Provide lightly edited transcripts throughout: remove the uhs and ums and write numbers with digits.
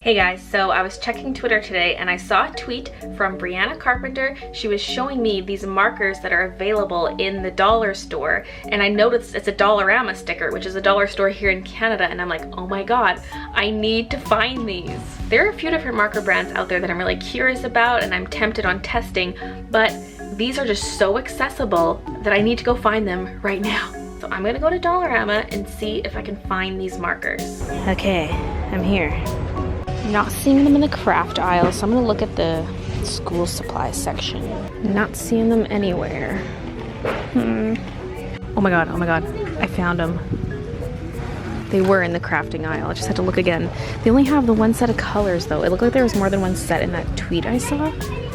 Hey guys, so I was checking Twitter today and I saw a tweet from Brianna Carpenter. She was showing me these markers that are available in the dollar store, and I noticed it's a Dollarama sticker, which is a dollar store here in Canada, and I'm like, oh my god, I need to find these. There are a few different marker brands out there that I'm really curious about and I'm tempted on testing, but these are just so accessible that I need to go find them right now. So I'm gonna go to Dollarama and see if I can find these markers. Okay, I'm here. Not seeing them in the craft aisle, so I'm gonna look at the school supplies section. Not seeing them anywhere. Oh my god, I found them. They were in the crafting aisle, I just had to look again. They only have the one set of colors though. It looked like there was more than one set in that tweet I saw,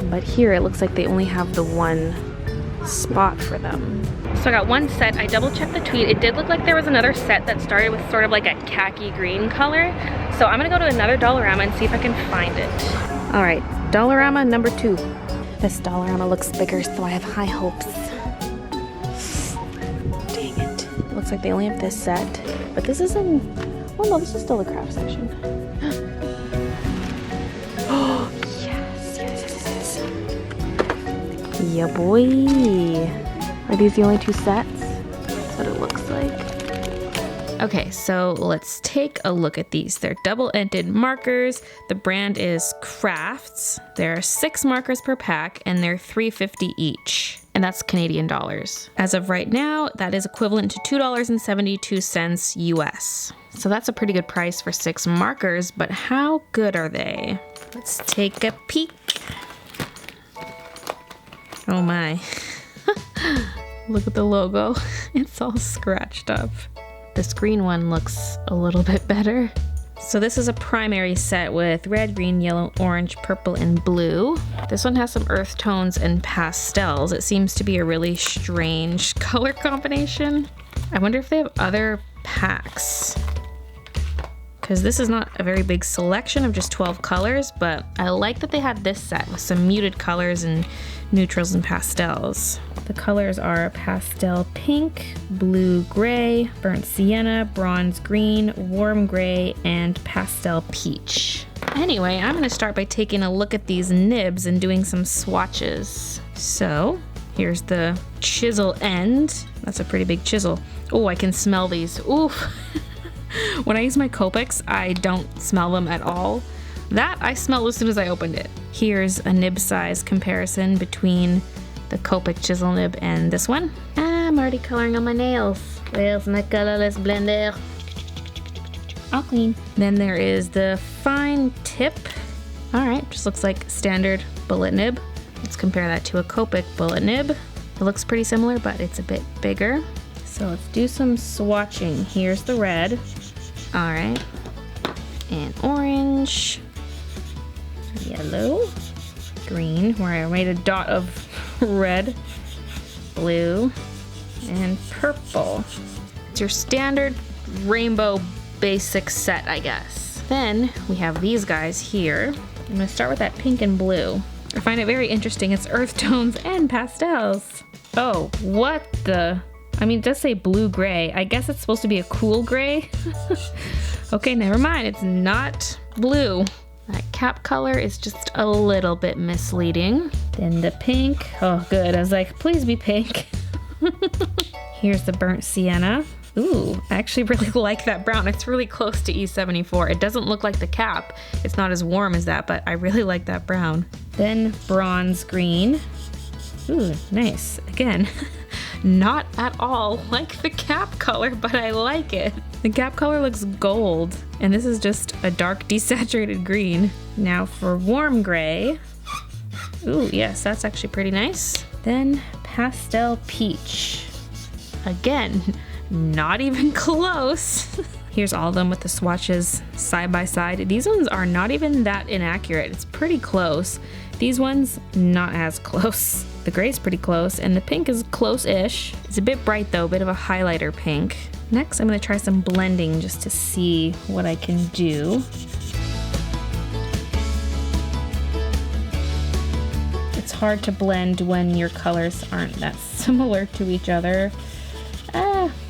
but here it looks like they only have the one spot for them. So I got one set. I double checked the tweet. It did look like there was another set that started with sort of like a khaki green color. So I'm gonna go to another Dollarama and see if I can find it. All right, Dollarama number 2. This Dollarama looks bigger, so I have high hopes. Dang it. Looks like they only have this set, but this is in, well no, this is still the craft section. Oh, yes. Yeah, boy. Are these the only 2 sets? That's what it looks like. Okay, so let's take a look at these. They're double-ended markers. The brand is Crafts. There are 6 markers per pack, and they're $3.50 each. And that's Canadian dollars. As of right now, that is equivalent to $2.72 US. So that's a pretty good price for 6 markers, but how good are they? Let's take a peek. Oh my. Look at the logo. It's all scratched up. This green one looks a little bit better. So this is a primary set with red, green, yellow, orange, purple, and blue. This one has some earth tones and pastels. It seems to be a really strange color combination. I wonder if they have other packs, because this is not a very big selection of just 12 colors, but I like that they had this set with some muted colors and neutrals and pastels. The colors are pastel pink, blue gray, burnt sienna, bronze green, warm gray, and pastel peach. Anyway, I'm gonna start by taking a look at these nibs and doing some swatches. So here's the chisel end. That's a pretty big chisel. Oh, I can smell these. Oof. When I use my Copics, I don't smell them at all. That I smelled as soon as I opened it. Here's a nib size comparison between the Copic Chisel Nib and this one. I'm already coloring on my nails. Where's my colorless blender? All clean. Then there is the fine tip. All right, just looks like standard bullet nib. Let's compare that to a Copic bullet nib. It looks pretty similar, but it's a bit bigger. So let's do some swatching. Here's the red. All right, and orange, yellow, green, where I made a dot of red, blue, and purple. It's your standard rainbow basic set, I guess. Then we have these guys here. I'm gonna start with that pink and blue. I find it very interesting. It's earth tones and pastels. Oh, what the? I mean, it does say blue gray. I guess it's supposed to be a cool gray. Okay, never mind. It's not blue. That cap color is just a little bit misleading. Then the pink. Oh, good. I was like, please be pink. Here's the burnt sienna. Ooh, I actually really like that brown. It's really close to E74. It doesn't look like the cap. It's not as warm as that, but I really like that brown. Then bronze green. Ooh, nice. Again, not at all like the cap color, but I like it. The cap color looks gold, and this is just a dark desaturated green. Now for warm gray. Ooh, yes, that's actually pretty nice. Then pastel peach. Again, not even close. Here's all of them with the swatches side by side. These ones are not even that inaccurate. It's pretty close. These ones, not as close. The gray's pretty close, and the pink is close-ish. It's a bit bright though, a bit of a highlighter pink. Next, I'm gonna try some blending just to see what I can do. It's hard to blend when your colors aren't that similar to each other.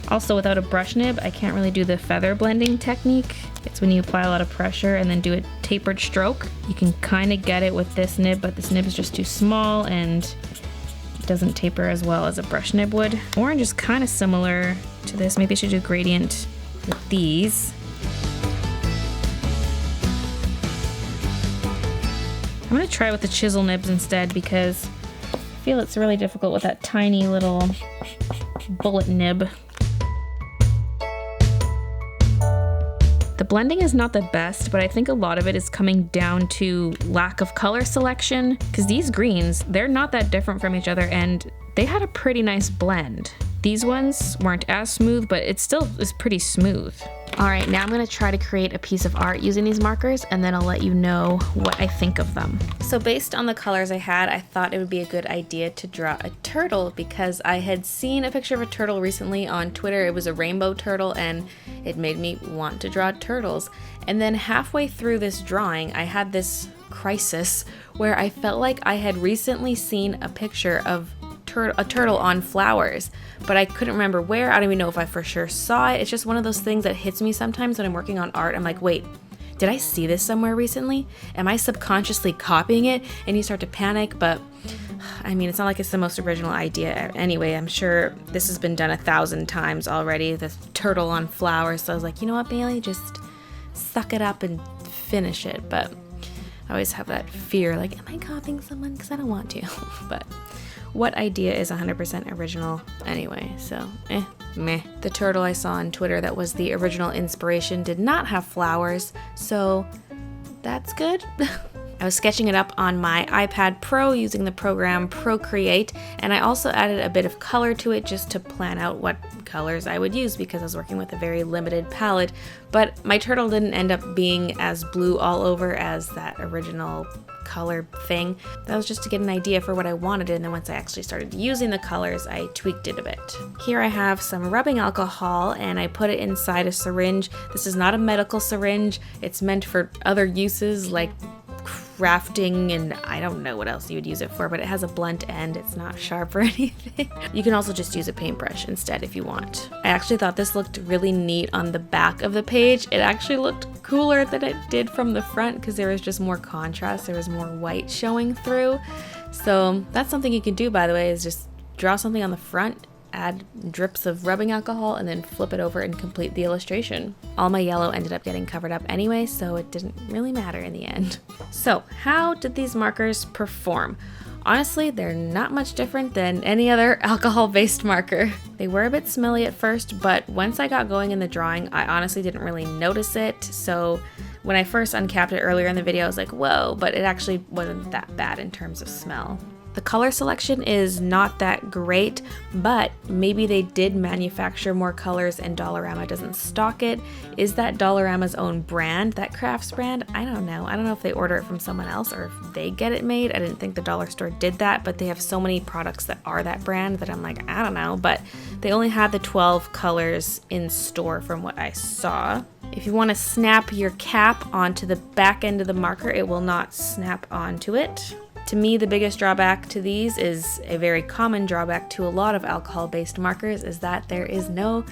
Also, without a brush nib, I can't really do the feather blending technique. It's when you apply a lot of pressure and then do a tapered stroke. You can kind of get it with this nib, but this nib is just too small and it doesn't taper as well as a brush nib would. Orange is kind of similar to this. Maybe I should do gradient with these. I'm gonna try with the chisel nibs instead because I feel it's really difficult with that tiny little bullet nib. The blending is not the best, but I think a lot of it is coming down to lack of color selection, because these greens, they're not that different from each other and they had a pretty nice blend. These ones weren't as smooth, but it still is pretty smooth. All right, now I'm gonna try to create a piece of art using these markers and then I'll let you know what I think of them. So based on the colors I had, I thought it would be a good idea to draw a turtle because I had seen a picture of a turtle recently on Twitter. It was a rainbow turtle and it made me want to draw turtles. And then halfway through this drawing, I had this crisis where I felt like I had recently seen a picture of a turtle on flowers, but I couldn't remember where. I don't even know if I for sure saw it. It's just one of those things that hits me sometimes when I'm working on art. I'm like, wait, did I see this somewhere recently? Am I subconsciously copying it? And you start to panic, but I mean, it's not like it's the most original idea anyway. I'm sure this has been done 1,000 times already, the turtle on flowers. So I was like, you know what, Baylee, just suck it up and finish it. But I always have that fear, like, am I copying someone? Because I don't want to. But what idea is 100% original anyway, so meh. The turtle I saw on Twitter that was the original inspiration did not have flowers, so that's good. I was sketching it up on my iPad Pro using the program Procreate, and I also added a bit of color to it just to plan out what colors I would use because I was working with a very limited palette, but my turtle didn't end up being as blue all over as that original color thing. That was just to get an idea for what I wanted, and then once I actually started using the colors, I tweaked it a bit. Here I have some rubbing alcohol and I put it inside a syringe. This is not a medical syringe. It's meant for other uses like crafting and I don't know what else you would use it for, but it has a blunt end. It's not sharp or anything. You can also just use a paintbrush instead if you want. I actually thought this looked really neat on the back of the page. It actually looked cooler than it did from the front because there was just more contrast. There was more white showing through. So that's something you can do, by the way, is just draw something on the front, add drips of rubbing alcohol, and then flip it over and complete the illustration. All my yellow ended up getting covered up anyway, so it didn't really matter in the end. So how did these markers perform? Honestly, they're not much different than any other alcohol-based marker. They were a bit smelly at first, but once I got going in the drawing, I honestly didn't really notice it. So when I first uncapped it earlier in the video, I was like, whoa, but it actually wasn't that bad in terms of smell. The color selection is not that great, but maybe they did manufacture more colors and Dollarama doesn't stock it. Is that Dollarama's own brand, that crafts brand? I don't know. I don't know if they order it from someone else or if they get it made. I didn't think the dollar store did that, but they have so many products that are that brand that I'm like, I don't know. But they only had the 12 colors in store from what I saw. If you want to snap your cap onto the back end of the marker, it will not snap onto it. To me, the biggest drawback to these is a very common drawback to a lot of alcohol-based markers is that there is no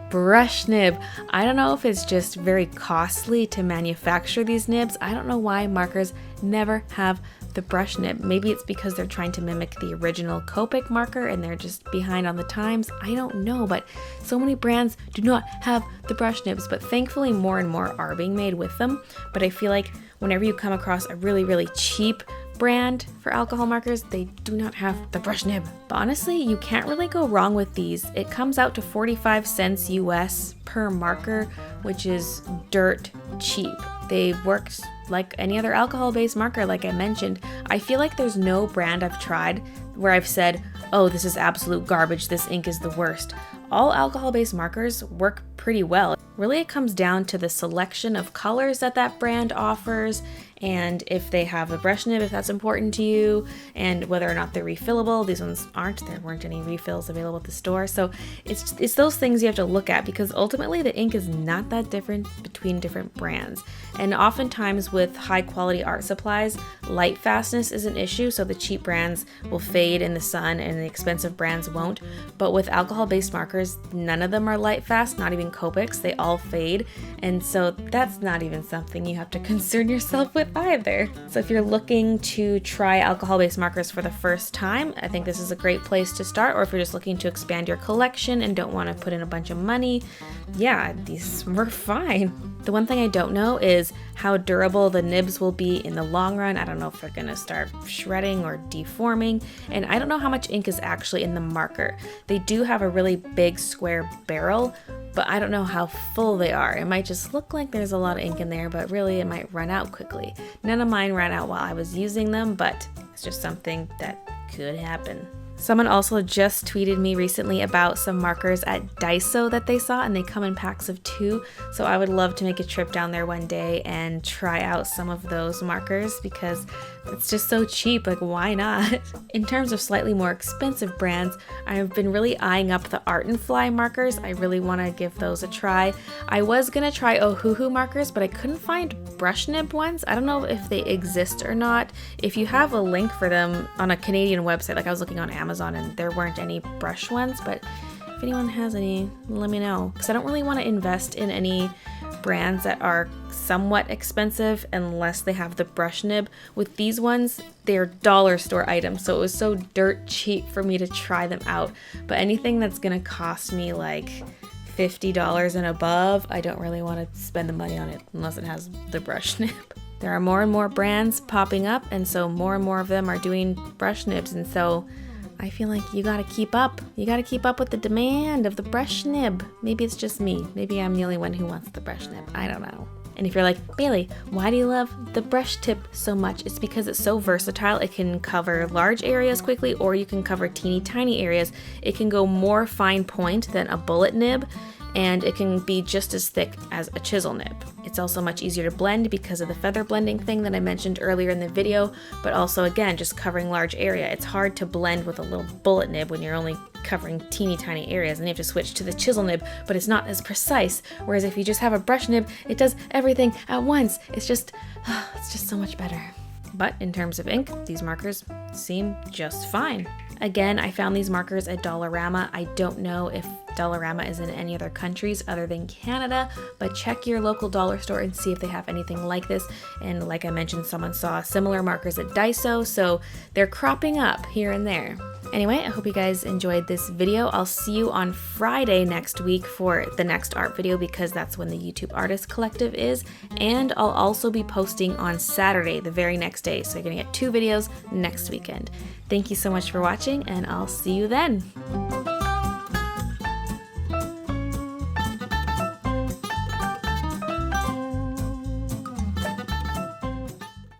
brush nib. I don't know if it's just very costly to manufacture these nibs. I don't know why markers never have the brush nib. Maybe it's because they're trying to mimic the original Copic marker and they're just behind on the times. I don't know, but so many brands do not have the brush nibs, but thankfully more and more are being made with them. But I feel like whenever you come across a really, really cheap brand for alcohol markers, they do not have the brush nib. But honestly, you can't really go wrong with these. It comes out to 45 cents US per marker, which is dirt cheap. They worked like any other alcohol-based marker, like I mentioned. I feel like there's no brand I've tried where I've said, oh, this is absolute garbage, this ink is the worst. All alcohol-based markers work pretty well. Really, it comes down to the selection of colors that that brand offers and if they have a brush nib, if that's important to you, and whether or not they're refillable. These ones aren't. There weren't any refills available at the store. So it's those things you have to look at, because ultimately the ink is not that different between different brands. And oftentimes with high quality art supplies, light fastness is an issue. So the cheap brands will fade in the sun and the expensive brands won't. But with alcohol-based markers, none of them are light fast, not even Copics. They all fade. And so that's not even something you have to concern yourself with either. So if you're looking to try alcohol-based markers for the first time, I think this is a great place to start. Or if you're just looking to expand your collection and don't want to put in a bunch of money, yeah, these were fine. The one thing I don't know is how durable the nibs will be in the long run. I don't know if they're gonna start shredding or deforming, and I don't know how much ink is actually in the marker. They do have a really big square barrel, but I don't know how full they are. It might just look like there's a lot of ink in there, but really it might run out quickly. None of mine ran out while I was using them, but it's just something that could happen. Someone also just tweeted me recently about some markers at Daiso that they saw, and they come in packs of 2. So I would love to make a trip down there one day and try out some of those markers, because it's just so cheap. Like, why not? In terms of slightly more expensive brands, I've been really eyeing up the Art and Fly markers. I really want to give those a try. I was gonna try Ohuhu markers, but I couldn't find brush nib ones. I don't know if they exist or not. If you have a link for them on a Canadian website, like I was looking on Amazon and there weren't any brush ones, but if anyone has any, let me know, because I don't really want to invest in any brands that are somewhat expensive unless they have the brush nib. With these ones, they're dollar store items, so it was so dirt cheap for me to try them out. But anything that's gonna cost me like $50 and above, I don't really want to spend the money on it unless it has the brush nib. There are more and more brands popping up, and so more and more of them are doing brush nibs, and so I feel like you gotta keep up. You gotta keep up with the demand of the brush nib. Maybe it's just me. Maybe I'm the only one who wants the brush nib. I don't know. And if you're like, Baylee, why do you love the brush tip so much? It's because it's so versatile. It can cover large areas quickly, or you can cover teeny tiny areas. It can go more fine point than a bullet nib, and it can be just as thick as a chisel nib. It's also much easier to blend because of the feather blending thing that I mentioned earlier in the video, but also again, just covering large area. It's hard to blend with a little bullet nib when you're only covering teeny tiny areas, and you have to switch to the chisel nib, but it's not as precise. Whereas if you just have a brush nib, it does everything at once. It's just so much better. But in terms of ink, these markers seem just fine. Again, I found these markers at Dollarama. I don't know if Dollarama is in any other countries other than Canada, but check your local dollar store and see if they have anything like this. And like I mentioned, someone saw similar markers at Daiso, so they're cropping up here and there. Anyway, I hope you guys enjoyed this video. I'll see you on Friday next week for the next art video, because that's when the YouTube Artist Collective is. And I'll also be posting on Saturday, the very next day. So you're gonna get 2 videos next weekend. Thank you so much for watching, and I'll see you then.